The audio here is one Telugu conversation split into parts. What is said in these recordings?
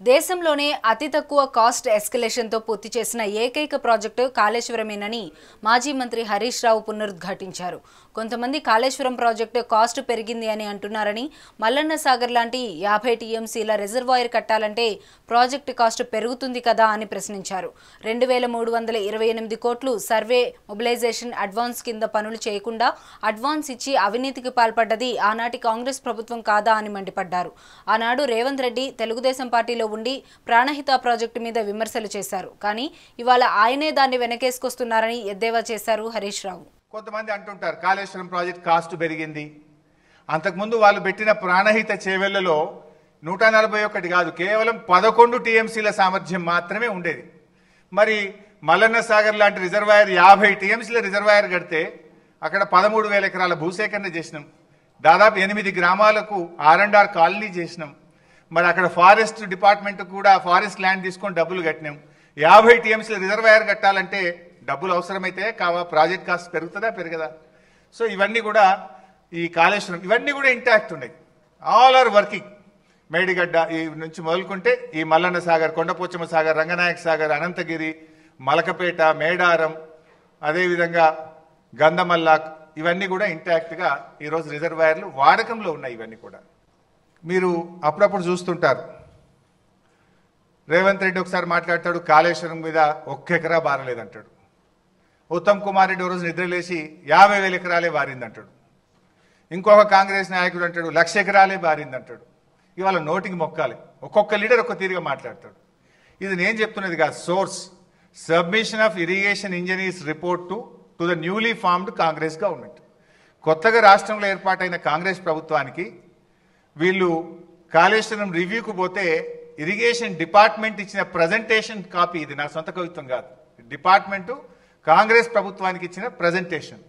దేశంలోనే అతి తక్కువ కాస్ట్ ఎస్కలేషన్తో పూర్తి చేసిన ఏకైక ప్రాజెక్టు కాళేశ్వరమేనని మాజీ మంత్రి హరీష్ రావు పునరుద్ఘాటించారు. కొంతమంది కాళేశ్వరం ప్రాజెక్టు కాస్ట్ పెరిగింది అని అంటున్నారని, మల్లన్న సాగర్ లాంటి 50 టీఎంసీల రిజర్వాయర్ కట్టాలంటే ప్రాజెక్టు కాస్ట్ పెరుగుతుంది కదా అని ప్రశ్నించారు. 2328 కోట్లు సర్వే మొబిలైజేషన్ అడ్వాన్స్ కింద పనులు చేయకుండా అడ్వాన్స్ ఇచ్చి అవినీతికి పాల్పడ్డది ఆనాటి కాంగ్రెస్ ప్రభుత్వం కాదా అని మండిపడ్డారు. ఆనాడు రేవంత్ రెడ్డి తెలుగుదేశం పార్టీలో ఉండి ప్రాణహిత ప్రాజెక్టు మీద విమర్శలు చేశారు. కానీ ఇవాళ ఆయనే దాన్ని వెనకేసుకొస్తున్నారని ఎద్దేవా చేశారు హరీష్ రావు. కొంతమంది అంటుంటారు కాళేశ్వరం ప్రాజెక్ట్ కాస్ట్ పెరిగింది. అంతకుముందు వాళ్ళు పెట్టిన ప్రాణహిత చేవెళ్లలో 141 కాదు, కేవలం 11 టీఎంసీల సామర్థ్యం మాత్రమే ఉండేది. మరి మల్లన్న సాగర్ లాంటి రిజర్వాయర్ 50 టీఎంసీల రిజర్వాయర్ కడితే అక్కడ 13,000 ఎకరాల భూసేకరణ చేసినాం. దాదాపు 8 గ్రామాలకు R&R కాలనీ చేసినాం. మరి అక్కడ ఫారెస్ట్ డిపార్ట్మెంట్ కూడా ఫారెస్ట్ ల్యాండ్ తీసుకొని డబ్బులు కట్టినాం. 50 టీఎంసీల రిజర్వాయర్ కట్టాలంటే డబ్బులు అవసరమైతే ప్రాజెక్ట్ కాస్ట్ పెరుగుతుందా పెరగదా? సో ఇవన్నీ కూడా ఈ కాళేశ్వరం ఇవన్నీ కూడా ఇంటాక్ట్ ఉన్నాయి. All are working. మేడిగడ్డ ఈ నుంచి మొదలుకుంటే ఈ మల్లన్న సాగర్, కొండపోచమ్మ సాగర్, రంగనాయక సాగర్, అనంతగిరి, మలకపేట, మేడారం, అదేవిధంగా గంధమల్లాక్ ఇవన్నీ కూడా ఇంటాక్ట్గా ఈరోజు రిజర్వాయర్లు వాడకంలో ఉన్నాయి. ఇవన్నీ కూడా మీరు అప్పుడప్పుడు చూస్తుంటారు. రేవంత్ రెడ్డి ఒకసారి మాట్లాడతాడు కాళేశ్వరం మీద 1 ఎకరా బారలేదంటాడు. ఉత్తమ్ కుమార్ రెడ్డి రోజు నిద్రలేసి 50,000 ఎకరాలే బారిందంటాడు. ఇంకొక కాంగ్రెస్ నాయకుడు అంటాడు 1,00,000 ఎకరాలే బారిందంటాడు. ఇవాళ నోటికి మొక్కాలి. ఒక్కొక్క లీడర్ ఒక్క తీరుగా మాట్లాడతాడు. ఇది నేను చెప్తున్నది కాదు. Source submission of irrigation engineers report to the newly formed Congress government. కొత్తగా రాష్ట్రంలో ఏర్పాటైన కాంగ్రెస్ ప్రభుత్వానికి వీళ్ళు కాళేశ్వరం రివ్యూకు పోతే ఇరిగేషన్ డిపార్ట్మెంట్ ఇచ్చిన ప్రజెంటేషన్ కాపీ, ఇది నా సొంత కవిత్వం కాదు, డిపార్ట్మెంటు కాంగ్రెస్ ప్రభుత్వానికి ఇచ్చిన ప్రజెంటేషన్.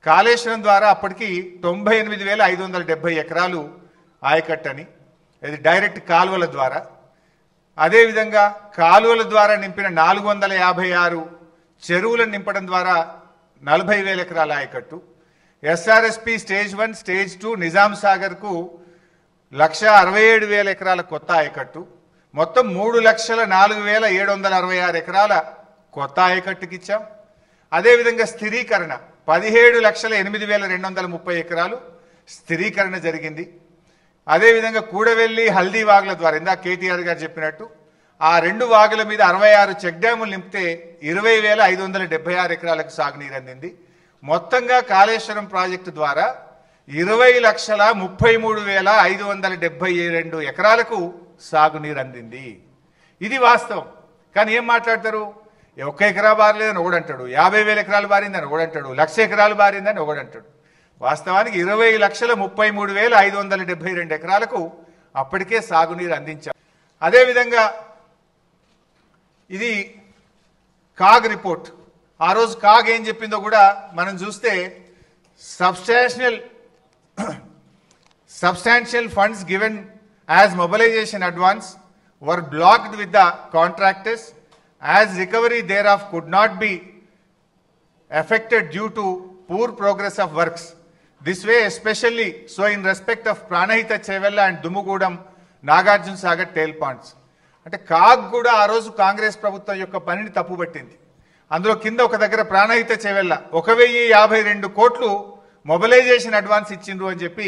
కాళేశ్వరం ద్వారా అప్పటికి 98,570 ఎకరాలు ఆయకట్టని, ఇది డైరెక్ట్ కాలువల ద్వారా. అదేవిధంగా కాలువల ద్వారా నింపిన 456 చెరువులను నింపడం ద్వారా 40,000 ఎకరాల ఆయకట్టు. ఎస్ఆర్ఎస్పి స్టేజ్ 1, స్టేజ్ 2 నిజాం సాగర్కు 1,67,000 ఎకరాల కొత్త ఆయకట్టు. మొత్తం 3,04,766 ఎకరాల కొత్త ఆయకట్టుకి ఇచ్చాం. అదేవిధంగా స్థిరీకరణ 17,08,230 ఎకరాలు స్థిరీకరణ జరిగింది. అదేవిధంగా కూడవెల్లి, హల్దీ వాగుల ద్వారా ఇందాక కేటీఆర్ గారు చెప్పినట్టు ఆ 2 వాగుల మీద 66 చెక్ డ్యాములు నింపితే 20,576 ఎకరాలకు సాగునీరు అందింది. మొత్తంగా కాళేశ్వరం ప్రాజెక్టు ద్వారా 20,33,572 ఎకరాలకు సాగునీరు అందింది. ఇది వాస్తవం. కానీ ఏం మాట్లాడతారు? 1 ఎకరా బారలేదని ఒకడంటాడు, 50,000 ఎకరాలు బారిందని ఒకడంటాడు, 1,00,000 ఎకరాలు బారిందని ఒకడంటాడు. వాస్తవానికి 20,33,572 ఎకరాలకు అప్పటికే సాగునీరు అందించారు. అదేవిధంగా ఇది కాగ్ రిపోర్ట్. ఆ రోజు కాగ్ ఏం చెప్పిందో కూడా మనం చూస్తే substantial funds given as mobilization advance were blocked with the contractors as recovery thereof could not be affected due to poor progress of works. This way especially so in respect of Pranahita Chevella and Dumugudam Nagarjuna Sagar tail ponds. అంటే కాగ్ కూడా ఆ రోజు కాంగ్రెస్ ప్రభుత్వం యొక్క పనిని తప్పుపట్టింది. అందులో కింద ఒక దగ్గర ప్రాణహిత చెవెళ్ళ 1,052 కోట్లు మొబిలైజేషన్ అడ్వాన్స్ ఇచ్చిండ్రు అని చెప్పి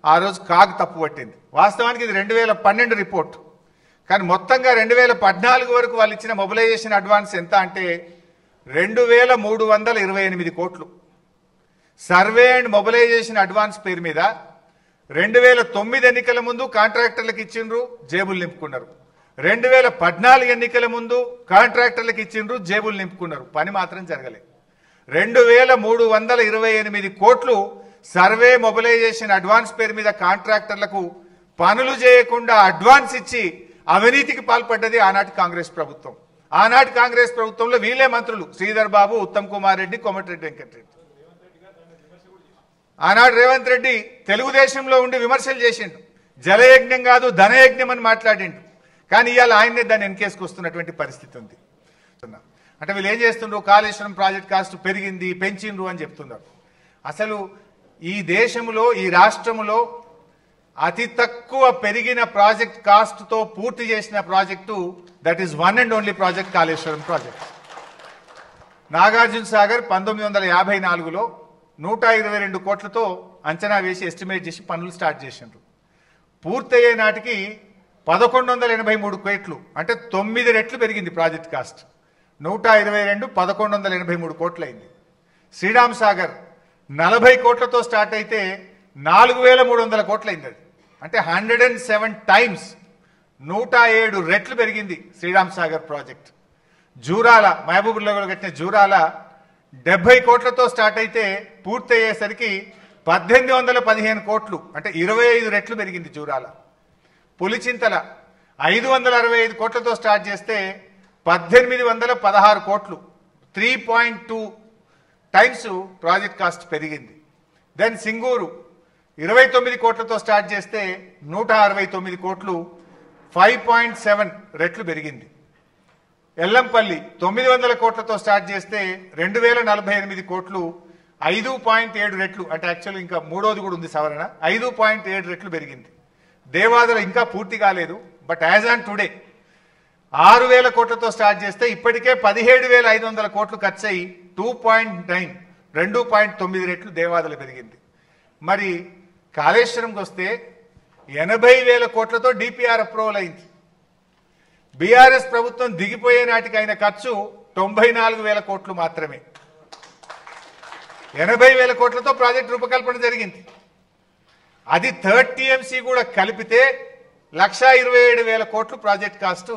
ఆ రోజు కాగ్ తప్పు పట్టింది. వాస్తవానికి ఇది 2012 రిపోర్ట్. కానీ మొత్తంగా 2014 వరకు వాళ్ళు ఇచ్చిన మొబిలైజేషన్ అడ్వాన్స్ ఎంత అంటే 2,328 కోట్లు. సర్వే అండ్ మొబిలైజేషన్ అడ్వాన్స్ పేరు మీద 2009 ఎన్నికల ముందు కాంట్రాక్టర్లకు ఇచ్చిండ్రు, జేబులు నింపుకున్నారు. 2014 ఎన్నికల ముందు కాంట్రాక్టర్లకు ఇచ్చిండ్రు, జేబులు నింపుకున్నారు. పని మాత్రం జరగలేదు. 2,328 కోట్లు సర్వే మొబిలైజేషన్ అడ్వాన్స్ పేరు మీద కాంట్రాక్టర్లకు పనులు చేయకుండా అడ్వాన్స్ ఇచ్చి అవినీతికి పాల్పడ్డది ఆనాటి కాంగ్రెస్ ప్రభుత్వం. ఆనాటి కాంగ్రెస్ ప్రభుత్వంలో వీళ్ళే మంత్రులు శ్రీధర్ బాబు, ఉత్తమ్ కుమార్ రెడ్డి, కోమటిరెడ్డి వెంకటరెడ్డి. ఆనాడు రేవంత్ రెడ్డి తెలుగుదేశంలో ఉండి విమర్శలు చేసిండు. జలయజ్ఞం కాదు ధనయజ్ఞం అని మాట్లాడిండు. కానీ ఇవాళ ఆయన్నే దాన్ని వెనకేసుకొస్తున్నటువంటి పరిస్థితి ఉంది. అంటే వీళ్ళు ఏం చేస్తుండ్రు? కాళేశ్వరం ప్రాజెక్ట్ కాస్ట్ పెరిగింది, పెంచిండ్రు అని చెప్తున్నారు. అసలు ఈ దేశంలో, ఈ రాష్ట్రంలో అతి తక్కువ పెరిగిన ప్రాజెక్ట్ కాస్ట్ తో పూర్తి చేసిన project that is one and only project Kaleshwaram project. Nagarjuna Sagar 1954లో 122 కోట్లతో అంచనా వేసి ఎస్టిమేట్ చేసి పనులు స్టార్ట్ చేసిండ్రు. పూర్తయ్యే నాటికి 1183 కోట్లు, అంటే 9 రెట్లు పెరిగింది ప్రాజెక్ట్ కాస్ట్. 122 1183 కోట్లు అయింది. శ్రీరామ్ సాగర్ 40 కోట్లతో స్టార్ట్ అయితే 4300 కోట్లు అయింది. అది అంటే 107 టైమ్స్ 107 రెట్లు పెరిగింది శ్రీరామ్ సాగర్ ప్రాజెక్ట్. జూరాల మహబూబ్నగర్లో కట్టిన జూరాల 70 కోట్లతో స్టార్ట్ అయితే పూర్తయ్యేసరికి 1815 కోట్లు, అంటే 25 రెట్లు పెరిగింది జూరాల. పులిచింతల 565 కోట్లతో స్టార్ట్ చేస్తే 1816 కోట్లు, 3.2 టైమ్స్ ప్రాజెక్ట్ కాస్ట్ పెరిగింది. దెన్ సింగూరు 29 కోట్లతో స్టార్ట్ చేస్తే 169 కోట్లు, 5.7 రెట్లు పెరిగింది. ఎల్లంపల్లి 900 కోట్లతో స్టార్ట్ చేస్తే 2048 కోట్లు, 5.7 రెట్లు, అంటే యాక్చువల్ ఇంకా మూడోది కూడా ఉంది సవరణ, 5.7 రెట్లు పెరిగింది. దేవాదుల ఇంకా పూర్తి కాలేదు, బట్ యాజ్ ఆన్ టుడే 6000 కోట్లతో స్టార్ట్ చేస్తే ఇప్పటికే 17,500 కోట్లు ఖర్చు అయ్యి 2.9 రెట్లు దేవాదుల పెరిగింది. మరి కాళేశ్వరంకి వస్తే 80,000 కోట్లతో డిపిఆర్ అప్రూవల్ అయింది. బీఆర్ఎస్ ప్రభుత్వం దిగిపోయే నాటికి అయిన ఖర్చు 94,000 కోట్లు మాత్రమే. 80,000 కోట్లతో ప్రాజెక్ట్ రూపకల్పన జరిగింది. అది 30 టీఎంసీ కూడా కలిపితే 1,27,000 కోట్లు ప్రాజెక్ట్ కాస్ట్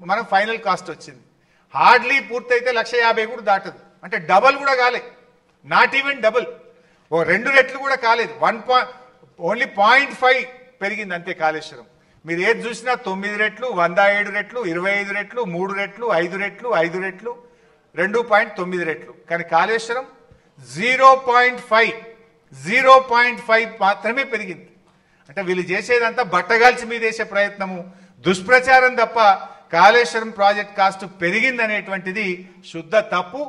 మనం ఫైనల్ కాస్ట్ వచ్చింది. హార్డ్లీ పూర్తయితే 1,50,000 కూడా దాటదు, అంటే డబల్ కూడా కాలే, నాట్ ఈవెన్ డబుల్, ఓ 2 రెట్లు కూడా కాలేదు. ఓన్లీ 0.5 పెరిగింది అంతే కాళేశ్వరం. మీరు ఏది చూసినా 9 రెట్లు, 107 రెట్లు, 25 రెట్లు, 3 రెట్లు, 5 రెట్లు, 5 రెట్లు, 2.9 రెట్లు. కానీ కాళేశ్వరం 0.5 మాత్రమే పెరిగింది. అంటే వీళ్ళు చేసేదంతా బట్టగాల్చి మీద వేసే ప్రయత్నము, దుష్ప్రచారం తప్ప కాళేశ్వరం ప్రాజెక్ట్ కాస్ట్ పెరిగిందనేటువంటిది శుద్ధ తప్పు.